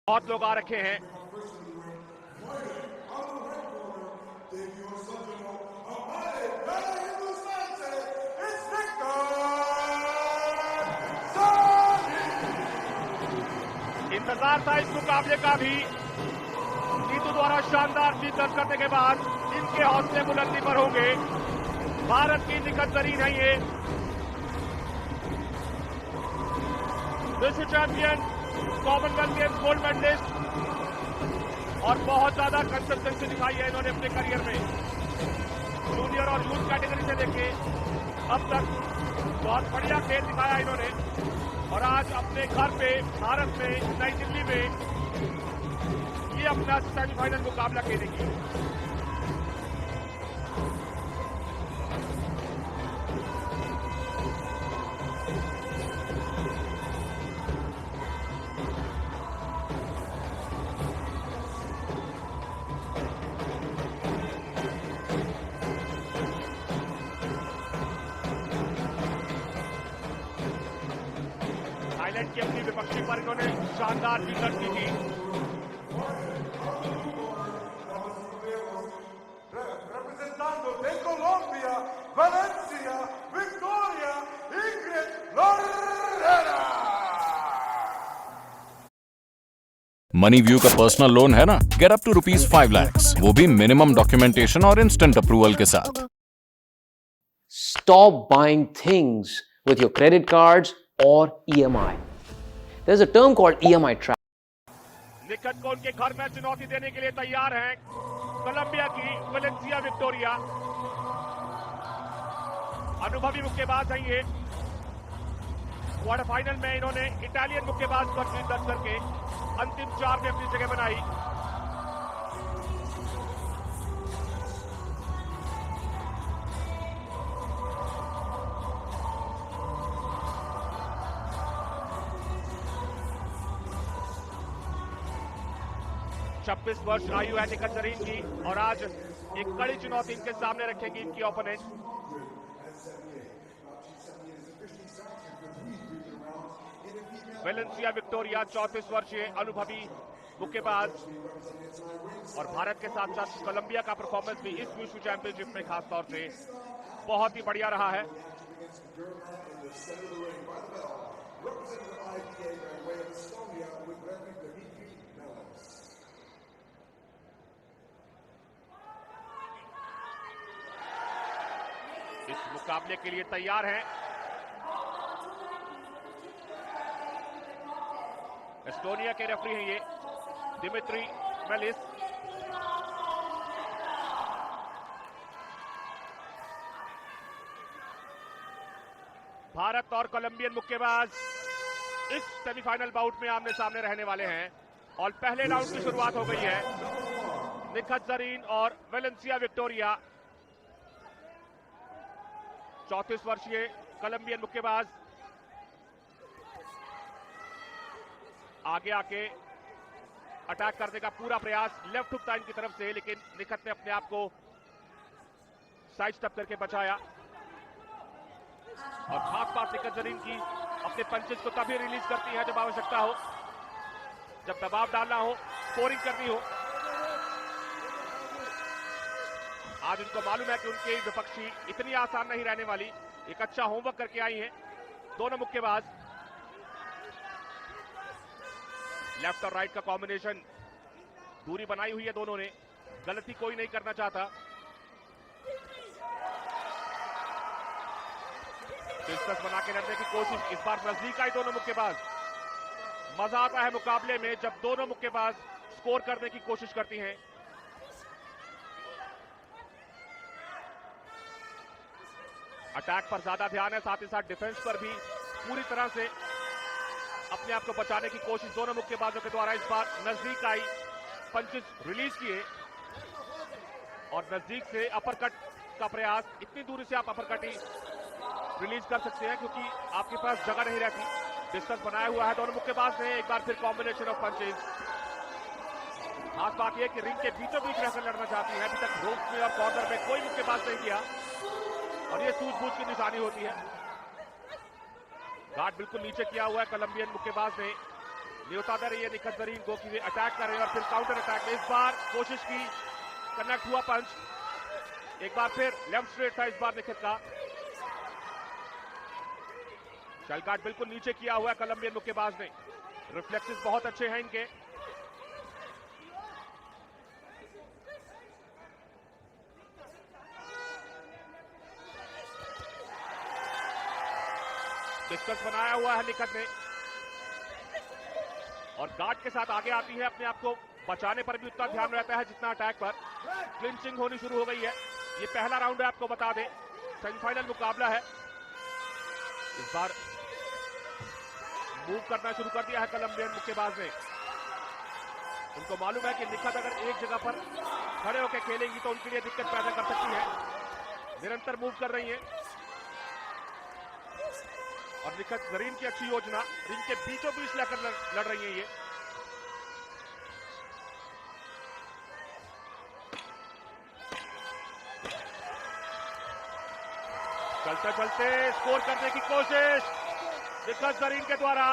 बहुत लोग आ रखे हैं। इंतजार था इस मुकाबले का भी। नीतू द्वारा शानदार जीत दर्ज करने के बाद इनके हौसले बुलंदी पर होंगे। भारत की निखत जरीन है ये, विश्व champion, Commonwealth Games gold medallist, और बहुत ज्यादा कंसिस्टेंसी दिखाई है इन्होंने अपने करियर में। जूनियर और यूथ कैटेगरी से लेके अब तक बहुत बढ़िया खेल दिखाया इन्होंने, और आज अपने घर पे भारत में नई दिल्ली में ये अपना सेमीफाइनल मुकाबला खेलेंगी। थाईलैंड की अपनी विपक्षी पर इन्होंने शानदार जीत दर्ज की थी। Representando de Colombia, Valencia, Victoria, Ingrid Lorena। Money view का पर्सनल लोन है ना, गेट अप टू ₹5 lakhs, वो भी मिनिमम डॉक्यूमेंटेशन और इंस्टेंट अप्रूवल के साथ। Stop buying things with your credit cards or EMI. There's a term called EMI trap. Nikhat को उनके घर में चुनौती देने के लिए तैयार हैं कोलंबिया की वेलेंसिया विक्टोरिया। अनुभवी मुक्केबाज हैं ये। क्वार्टर फाइनल में इन्होंने इटालियन मुक्केबाज पर जीत दर्ज करके अंतिम 4 में अपनी जगह बनाई। छब्बीस वर्ष आयु है निखत जरीन की, और आज एक कड़ी चुनौती इनके सामने रखेंगी इनकी ओपोनेंट। वेलेंसिया विक्टोरिया 34 वर्षीय अनुभवी मुक्केबाज, और भारत के साथ साथ कोलंबिया का परफॉर्मेंस भी इस विश्व चैंपियनशिप में खास तौर से बहुत ही बढ़िया रहा है। इस मुकाबले के लिए तैयार हैं एस्टोनिया के रेफरी हैं ये, दिमित्री मेलिस। भारत और कोलंबियन मुक्केबाज इस सेमीफाइनल बाउट में आमने सामने रहने वाले हैं, और पहले राउंड की शुरुआत हो गई है। निखत जरीन और वेलेंसिया विक्टोरिया, 34 वर्षीय कोलंबियन मुक्केबाज, आगे आके अटैक करने का पूरा प्रयास लेफ्ट हुक था इनकी तरफ से, लेकिन निखत ने अपने आप को साइड स्टेप करके बचाया। और खास बात निखत जरीन की, अपने पंचेस को तभी रिलीज करती है जब आवश्यकता हो, जब दबाव डालना हो, स्कोरिंग करनी हो। आज उनको मालूम है कि उनके विपक्षी इतनी आसान नहीं रहने वाली। एक अच्छा होमवर्क करके आई हैं दोनों मुक्केबाज। लेफ्ट और राइट का कॉम्बिनेशन, दूरी बनाई हुई है दोनों ने, गलती कोई नहीं करना चाहता। डिस्टेंस बना के लड़ने की कोशिश, इस बार नजदीक आई दोनों मुक्केबाज। मजा आता है मुकाबले में जब दोनों मुक्केबाज स्कोर करने की कोशिश करती हैं। अटैक पर ज्यादा ध्यान है, साथ ही साथ डिफेंस पर भी पूरी तरह से अपने आप को बचाने की कोशिश दोनों मुक्केबाजों के द्वारा। इस बार नजदीक आई, पंचेस रिलीज किए, और नजदीक से अपरकट का प्रयास। इतनी दूरी से आप अपरकट ही रिलीज कर सकते हैं क्योंकि आपके पास जगह नहीं रहती। डिस्टेंस बनाया हुआ है दोनों मुक्केबाज ने। एक बार फिर कॉम्बिनेशन ऑफ पंचेस। खास बात यह कि रिंग के बीचों बीच रहकर लड़ना चाहती है। अभी तक रोप में और कॉर्नर में कोई मुक्केबाज नहीं किया, और ये सूझबूझ की निशानी होती है। गार्ड बिल्कुल नीचे किया हुआ है कोलंबियन मुक्केबाज ने। न्योता दे रही है निखत जरीन को कि वे अटैक कर रहे हैं और फिर काउंटर अटैक में इस बार कोशिश की, कनेक्ट हुआ पंच, एक बार फिर लेफ्ट स्ट्रेट था इस बार निखत का। शेल गार्ड बिल्कुल नीचे किया हुआ है कोलंबियन मुक्केबाज ने, रिफ्लेक्सेस बहुत अच्छे हैं इनके। डिस्कस बनाया हुआ है निखत ने और गार्ड के साथ आगे आती है, अपने आप को बचाने पर भी उतना ध्यान रहता है जितना अटैक पर। क्लिंचिंग होनी शुरू हो गई है, ये पहला राउंड है आपको बता दें, सेमीफाइनल मुकाबला है। इस बार मूव करना शुरू कर दिया है कोलंबियन मुक्केबाज ने। उनको मालूम है कि निखत अगर एक जगह पर खड़े होकर खेलेंगी तो उनके लिए दिक्कत पैदा कर सकती है, निरंतर मूव कर रही है। और निखत जरीन की अच्छी योजना, रिंग के बीचों बीच लेकर लड़ रही है ये। चलते चलते स्कोर करने की कोशिश निखत जरीन के द्वारा।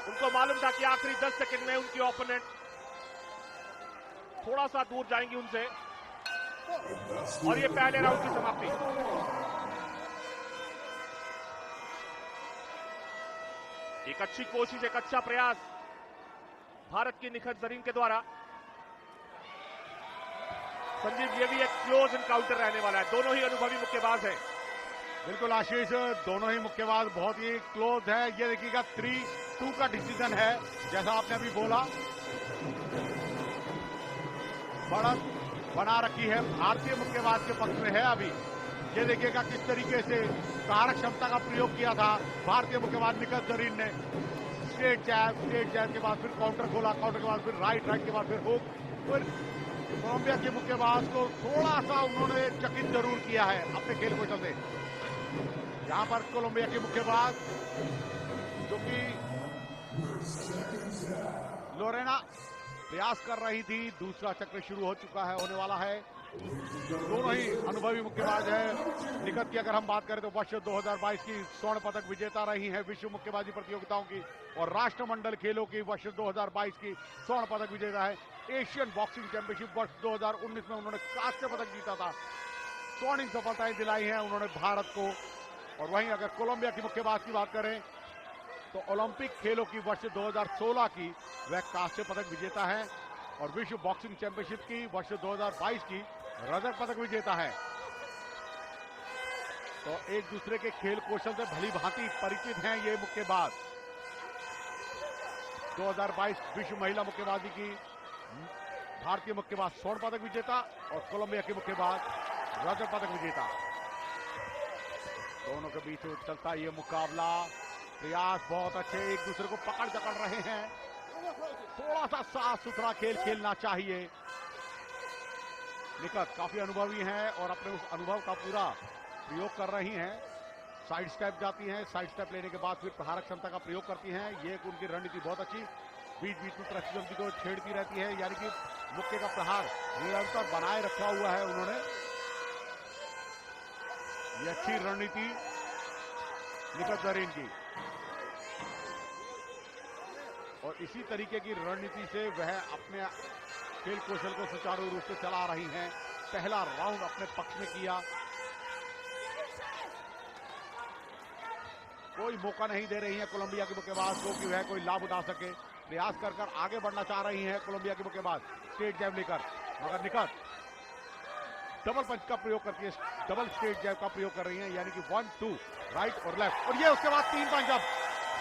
उनको मालूम था कि आखिरी 10 सेकंड में उनकी ओपोनेंट थोड़ा सा दूर जाएंगी उनसे और ये पहले राउंड की समाप्ति। एक अच्छी कोशिश, एक अच्छा प्रयास भारत की निखत जरीन के द्वारा। संजीव, ये भी एक क्लोज एनकाउंटर रहने वाला है, दोनों ही अनुभवी मुक्केबाज हैं। बिल्कुल आशीष, दोनों ही मुक्केबाज बहुत ही क्लोज है। ये देखिएगा 3-2 का डिसीजन है, जैसा आपने अभी बोला। बढ़त बना रखी है भारतीय मुक्केबाज के पक्ष में है अभी। ये देखिएगा किस तरीके से कारक क्षमता का प्रयोग किया था भारतीय मुक्केबाज निखत जरीन ने। स्ट्रेट जैब के बाद फिर काउंटर खोला, काउंटर के बाद फिर राइट के बाद फिर हुक। फिर कोलंबिया के मुक्केबाज को थोड़ा सा उन्होंने चकित जरूर किया है अपने खेल कौशल से। यहां पर कोलंबिया के मुक्केबाज जो कि लोरेना प्रयास कर रही थी, दूसरा चक्र शुरू हो चुका है, होने वाला है। दोनों ही अनुभवी मुक्केबाज है। निखत की अगर हम बात करें तो वर्ष 2022 की स्वर्ण पदक विजेता रही हैं विश्व मुक्केबाजी प्रतियोगिताओं की, और राष्ट्रमंडल खेलों की वर्ष 2022 की स्वर्ण पदक विजेता है। एशियन बॉक्सिंग चैंपियनशिप वर्ष 2019 में उन्होंने कांस्य पदक जीता था। स्वर्णिम सफलताएं दिलाई हैं उन्होंने भारत को। और वहीं अगर कोलंबिया की मुक्केबाज की बात करें तो ओलंपिक खेलों की वर्ष 2016 की वह कांस्य पदक विजेता है और विश्व बॉक्सिंग चैंपियनशिप की वर्ष 2022 की रजत पदक विजेता है। तो एक दूसरे के खेल कौशल से भली भांति परिचित हैं ये मुक्केबाज। 2022 विश्व महिला मुक्केबाजी की भारतीय मुक्केबाज स्वर्ण पदक विजेता और कोलंबिया के मुक्केबाज रजत पदक विजेता। दोनों के बीच चलता ये मुकाबला, प्रयास बहुत अच्छे, एक दूसरे को पकड़ जकड़ रहे हैं। थोड़ा सा साफ सुथरा खेल खेलना चाहिए। निखत काफी अनुभवी हैं और अपने उस अनुभव का पूरा प्रयोग कर रही हैं। साइड स्टेप जाती हैं, साइड स्टेप लेने के बाद फिर प्रहारक क्षमता का प्रयोग करती हैं। ये उनकी रणनीति बहुत अच्छी, बीच बीच में प्रतिद्वंदी को छेड़ती रहती है, यानी कि मुक्के का प्रहार निरंतर बनाए रखा हुआ है उन्होंने। ये अच्छी रणनीति निखत जरीन की, और इसी तरीके की रणनीति से वह अपने खेल कौशल को सुचारू रूप से चला रही हैं। पहला राउंड अपने पक्ष में किया, कोई मौका नहीं दे रही है कोलंबिया के मुक्केबाज को कि वह कोई लाभ उठा सके। प्रयास कर कर आगे बढ़ना चाह रही हैं कोलंबिया के मुक्केबाज स्ट्रेट जैब लेकर, मगर निखत डबल पंच का प्रयोग करती है, डबल स्ट्रेट जैब का प्रयोग कर रही हैं, यानी कि 1-2 राइट और लेफ्ट, और ये उसके बाद 3 पंच। अब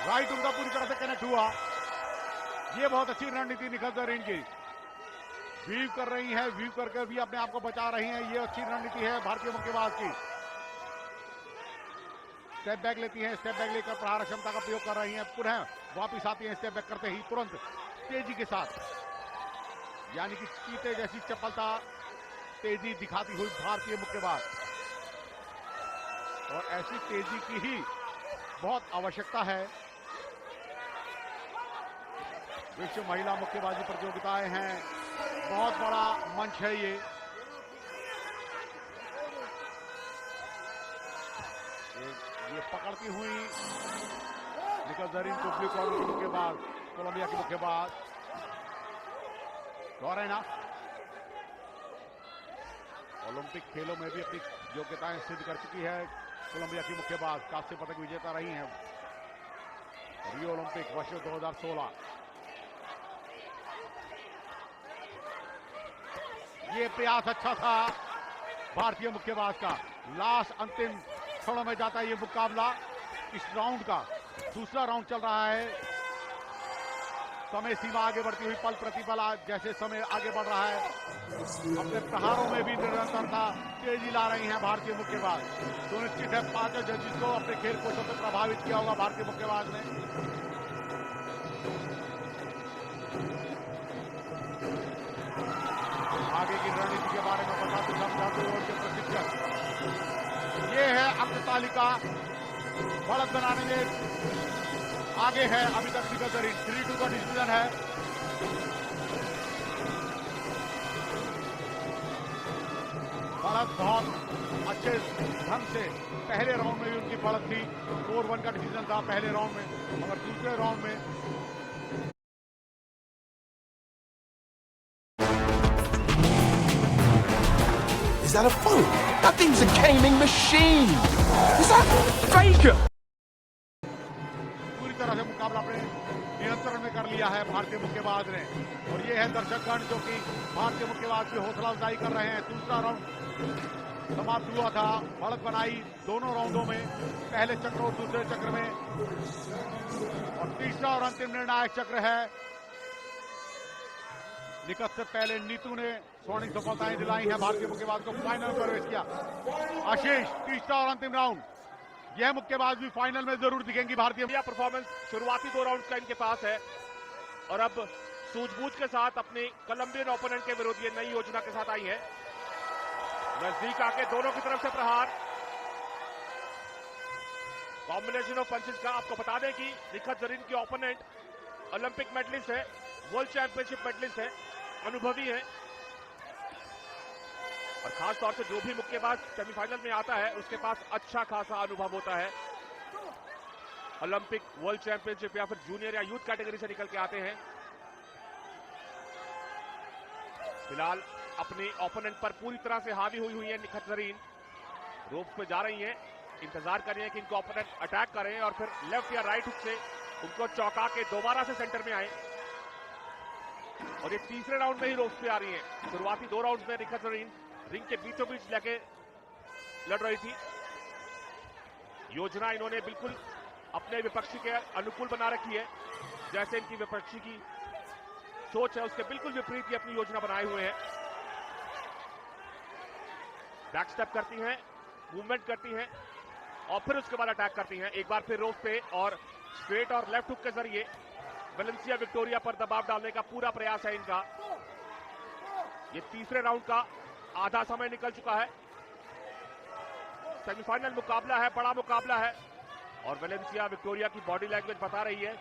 राइट उनका पूरी तरह से कनेक्ट हुआ। ये बहुत अच्छी रणनीति निखत जरीन की, वीव कर रही है, वीव करके भी अपने आप को बचा रही हैं। ये अच्छी रणनीति है भारतीय मुक्केबाज की। स्टेप बैक लेती हैं, स्टेप बैक लेकर प्रहार क्षमता का प्रयोग कर रही हैं, पुनः वापिस आती हैं स्टेप बैक करते ही तुरंत तेजी के साथ, यानी कि चीते जैसी चपलता, तेजी दिखाती हुई भारतीय मुक्केबाज। और ऐसी तेजी की ही बहुत आवश्यकता है। विश्व महिला मुक्केबाजी प्रतियोगिताएं हैं, बहुत बड़ा मंच है ये। ये पकड़ती हुई निखत जरीन को ब्लू कॉर्नर के बाद कोलंबिया की मुक्केबाज लोरेना ओलंपिक खेलों में भी अपनी योग्यताएं सिद्ध कर चुकी है। कोलंबिया की मुक्केबाज कांस्य पदक विजेता रही हैं रियो ओलंपिक वर्ष 2016। ये प्रयास अच्छा था भारतीय मुक्केबाज का। लास्ट अंतिम क्षणों में जाता है ये मुकाबला। इस राउंड का दूसरा राउंड चल रहा है। समय सीमा आगे बढ़ती हुई पल प्रतिपल जैसे समय आगे बढ़ रहा है, अपने प्रहारों में भी निरंतरता तेजी ला रही हैं भारतीय मुक्केबाज। सुनिश्चित है पांचों जजेस को अपने खेल कोशों से प्रभावित किया होगा भारतीय मुक्केबाज ने। आगे की रणनीति के बारे में बताते समझाते हुए उनके प्रशिक्षक। ये है अंक तालिका, बढ़त बनाने में आगे है अभी तक निकल कर 3-2 का डिसीजन है। बढ़त बहुत अच्छे ढंग से पहले राउंड में भी उनकी बढ़त थी। 4-1 का डिसीजन था पहले राउंड में, मगर दूसरे राउंड में Is that a phone? That thing's a gaming machine! Is that Faker? पूरी तरह से मुकाबला अपने नियंत्रण में कर लिया है भारतीय मुक्केबाज ने। और ये है दर्शकगण जो कि भारतीय मुक्केबाज की हौसला अफजाई कर रहे हैं। दूसरा राउंड समाप्त हुआ था, बढ़त बनाई दोनों राउंडों में, पहले चक्र और दूसरे चक्र में। और तीसरा और अंतिम निर्णायक चक्र है। निकट से पहले नीतू ने स्वर्णिम सफलताएं दिलाई हैं भारतीय मुक्केबाज को, फाइनल में प्रवेश किया। आशीष, तीसरा और अंतिम राउंड, यह मुक्केबाज भी फाइनल में जरूर दिखेंगी भारतीय। परफॉर्मेंस शुरुआती 2 राउंड का इनके पास है और अब सूझबूझ के साथ अपने कोलंबियन ओपोनेंट के विरुद्ध ये नई योजना के साथ आई है। नजदीक आके दोनों की तरफ से प्रहार, कॉम्बिनेशन ऑफ पंचेस का। आपको बता दें कि निखत जरीन के ओपोनेंट ओलंपिक मेडलिस्ट है, वर्ल्ड चैंपियनशिप मेडलिस्ट है, अनुभवी है। और खास तौर से जो भी मुक्केबाज सेमीफाइनल में आता है उसके पास अच्छा खासा अनुभव होता है। ओलंपिक, वर्ल्ड चैंपियनशिप या फिर जूनियर या यूथ कैटेगरी से निकल के आते हैं। फिलहाल अपने ओपोनेंट पर पूरी तरह से हावी हुई है निखत जरीन। रोप पे जा रही हैं, इंतजार कर रही हैं कि इनको ओपोनेंट अटैक करें और फिर लेफ्ट या राइट हुक से उनको चौंका के दोबारा से सेंटर में आए। और ये तीसरे राउंड में ही रोप पे आ रही हैं। शुरुआती 2 राउंड में निखत जरीन रिंग के बीचों बीच लेके लड़ रही थी। योजना इन्होंने बिल्कुल अपने विपक्षी के अनुकूल बना रखी है। जैसे इनकी विपक्षी की सोच है उसके बिल्कुल विपरीत ही अपनी योजना बनाए हुए हैं। बैक स्टेप करती हैं, मूवमेंट करती हैं और फिर उसके बाद अटैक करती हैं। एक बार फिर रोप पे और स्ट्रेट और लेफ्ट हुक के जरिए वेलेंसिया विक्टोरिया पर दबाव डालने का पूरा प्रयास है इनका। ये तीसरे राउंड का आधा समय निकल चुका है। सेमीफाइनल मुकाबला है, बड़ा मुकाबला है और वेलेंसिया विक्टोरिया की बॉडी लैंग्वेज बता रही है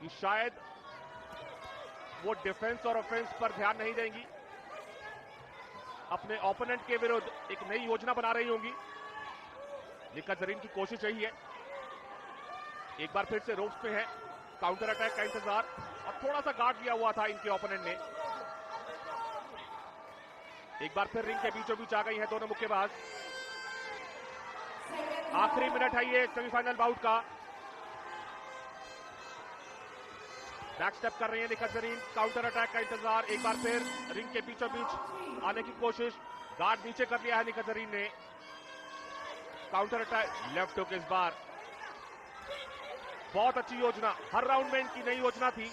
कि शायद वो डिफेंस और ऑफेंस पर ध्यान नहीं देंगी, अपने ओपोनेंट के विरुद्ध एक नई योजना बना रही होंगी। निखत जरीन की कोशिश यही है। एक बार फिर से रोप्स पे है, काउंटर अटैक का इंतजार और थोड़ा सा गार्ड लिया हुआ था इनके ओपोनेंट ने। एक बार फिर रिंग के बीचों बीच आ गई है दोनों मुक्केबाज। आखिरी मिनट है ये सेमीफाइनल बाउट का। बैक स्टेप कर रही है निखत जरीन, काउंटर अटैक का इंतजार। एक बार फिर रिंग के बीचों बीच आने की कोशिश, गार्ड नीचे कर लिया है निखत जरीन ने। काउंटर अटैक, लेफ्ट हुक इस बार। बहुत अच्छी योजना, हर राउंड में इनकी नई योजना थी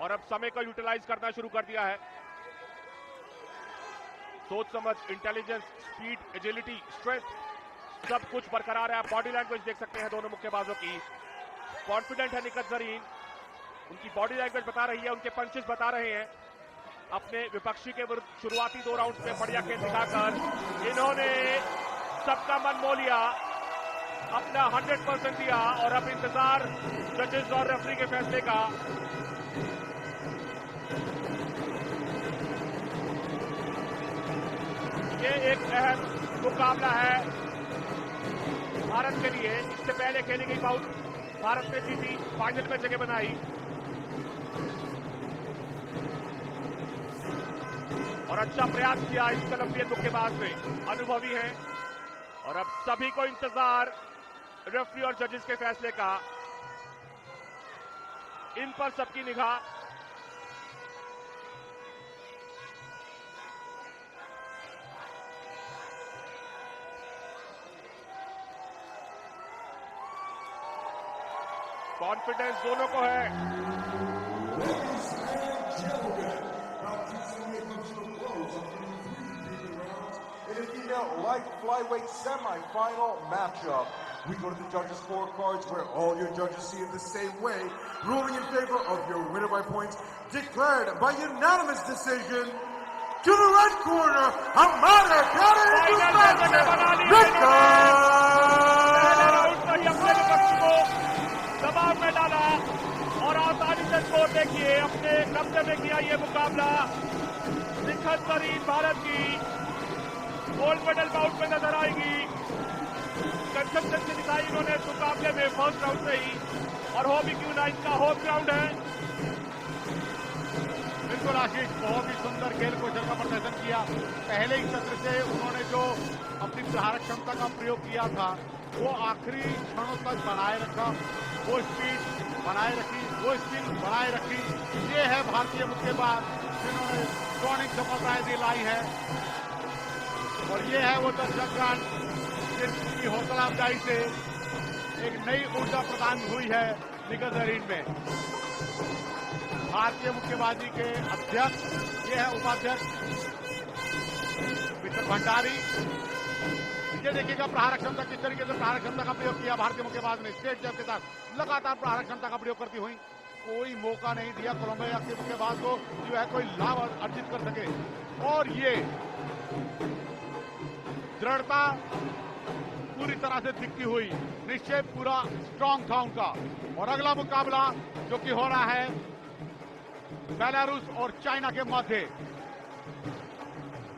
और अब समय को यूटिलाइज करना शुरू कर दिया है। सोच समझ, इंटेलिजेंस, स्पीड, एजिलिटी, स्ट्रेंथ सब कुछ बरकरार है। आप बॉडी लैंग्वेज देख सकते हैं दोनों मुक्केबाजों की। कॉन्फिडेंट है निखत जरीन, उनकी बॉडी लैंग्वेज बता रही है, उनके पंचेस बता रहे हैं। अपने विपक्षी के विरुद्ध शुरुआती 2 राउंड में बढ़िया खेल दिखाकर इन्होंने सबका मन मोह लिया, अपना 100% दिया और अब इंतजार जजेस और रेफरी के फैसले का। ये एक अहम मुकाबला है भारत के लिए इससे पहले खेली गई बाउट भारत ने जीती, फाइनल में जगह बनाई और अच्छा प्रयास किया इस कोलंबियन मुक्केबाज ने। अनुभवी है और अब सभी को इंतजार रेफरी और जजेस के फैसले का। इन पर सबकी निगाह। कॉन्फिडेंस दोनों को है। In a female light flyweight semi-final matchup, we go to the judges' scorecards where all your judges see it the same way, ruling in favor of your winner by points, declared by unanimous decision. To the red corner, हमारे प्यारे दबाव में डाला और आसानी से score देखिए अपने कब्जे में किया ये मुकाबला। निखत तरीन भारत की गोल्ड मेडल बाउट में नजर आएगी। कंसिस्टेंसी दिखाई इन्होंने इस मुकाबले में फर्स्ट राउंड से ही, और हो भी क्यों ना, इनका होम ग्राउंड है। बिल्कुल आशीष, बहुत ही सुंदर खेल कौशल का प्रदर्शन किया। पहले ही सत्र से उन्होंने जो अपनी प्रहारक क्षमता का प्रयोग किया था वो आखिरी क्षणों तक बनाए रखा, वो स्पीड बनाए रखी, वो स्पिन बनाए रखी। ये है भारतीय मुक्केबाज जिन्होंने स्वर्णिम सफलताएं दिलाई है और ये है वो दर्शकगण जिनकी हौसला अफजाई से एक नई ऊर्जा प्रदान हुई है निखत जरीन में। भारतीय मुक्केबाजी के अध्यक्ष, ये है उपाध्यक्ष मिस्टर भंडारी। ये देखिएगा प्रहारक क्षमता किस तरीके से प्रहारक क्षमता का प्रयोग किया भारतीय मुक्केबाज ने। स्टेट जब के साथ लगातार प्रहारक क्षमता का प्रयोग करती हुई कोई मौका नहीं दिया कोलंबिया के मुक्केबाज को जो है कोई लाभ अर्जित कर सके। और ये दृढ़ता पूरी तरह से दिखती हुई, निश्चय पूरा स्ट्रांग था उनका। और अगला मुकाबला जो कि हो रहा है बेलारूस और चाइना के मध्य,